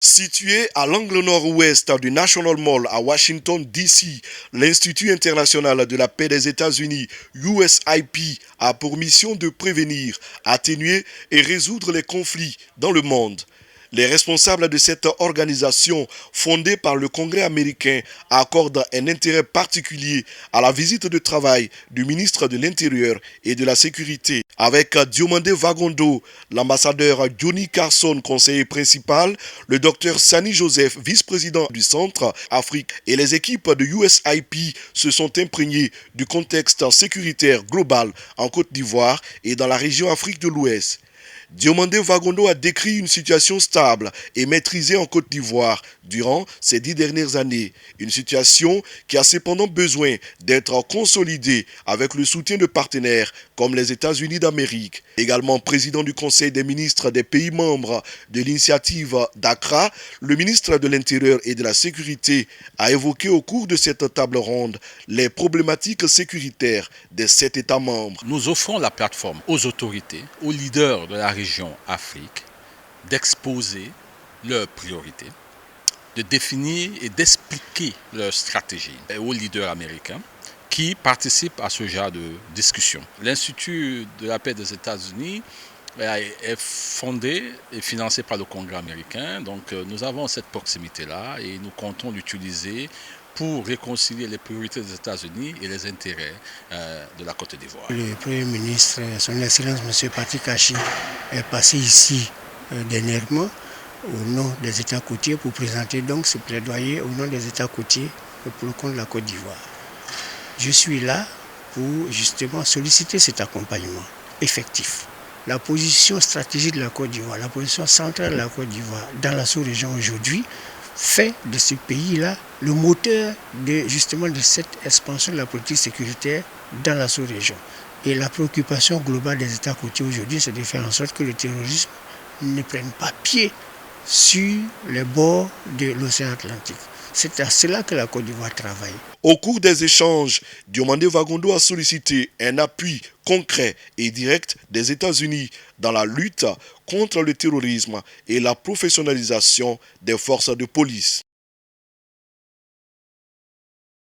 Situé à l'angle nord-ouest du National Mall à Washington, D.C., l'Institut international de la paix des États-Unis, USIP, a pour mission de prévenir, atténuer et résoudre les conflits dans le monde. Les responsables de cette organisation, fondée par le Congrès américain, accordent un intérêt particulier à la visite de travail du ministre de l'Intérieur et de la Sécurité. Avec Diomandé Vagondo, l'ambassadeur Johnny Carson, conseiller principal, le docteur Sani Joseph, vice-président du Centre Afrique, et les équipes de USIP se sont imprégnées du contexte sécuritaire global en Côte d'Ivoire et dans la région Afrique de l'Ouest. Diomandé Vagondo a décrit une situation stable et maîtrisée en Côte d'Ivoire durant ces 10 dernières années. Une situation qui a cependant besoin d'être consolidée avec le soutien de partenaires comme les États-Unis d'Amérique. Également président du Conseil des ministres des pays membres de l'initiative d'Accra, le ministre de l'Intérieur et de la Sécurité a évoqué au cours de cette table ronde les problématiques sécuritaires des 7 États membres. Nous offrons la plateforme aux autorités, aux leaders de la région Afrique, d'exposer leurs priorités, de définir et d'expliquer leur stratégie aux leaders américains qui participent à ce genre de discussion. L'Institut de la paix des États-Unis est fondé et financé par le Congrès américain. Donc nous avons cette proximité-là et nous comptons l'utiliser pour réconcilier les priorités des États-Unis et les intérêts de la Côte d'Ivoire. Le Premier ministre, son Excellence M. Patrick Achi, est passé ici dernièrement au nom des États côtiers pour présenter donc ce plaidoyer au nom des États côtiers pour le compte de la Côte d'Ivoire. Je suis là pour justement solliciter cet accompagnement effectif. La position stratégique de la Côte d'Ivoire, la position centrale de la Côte d'Ivoire dans la sous-région aujourd'hui fait de ce pays-là le moteur justement de cette expansion de la politique sécuritaire dans la sous-région. Et la préoccupation globale des États côtiers aujourd'hui, c'est de faire en sorte que le terrorisme ne prenne pas pied sur les bords de l'océan Atlantique. C'est à cela que la Côte d'Ivoire travaille. Au cours des échanges, Diomandé Vagondo a sollicité un appui concret et direct des États-Unis dans la lutte contre le terrorisme et la professionnalisation des forces de police.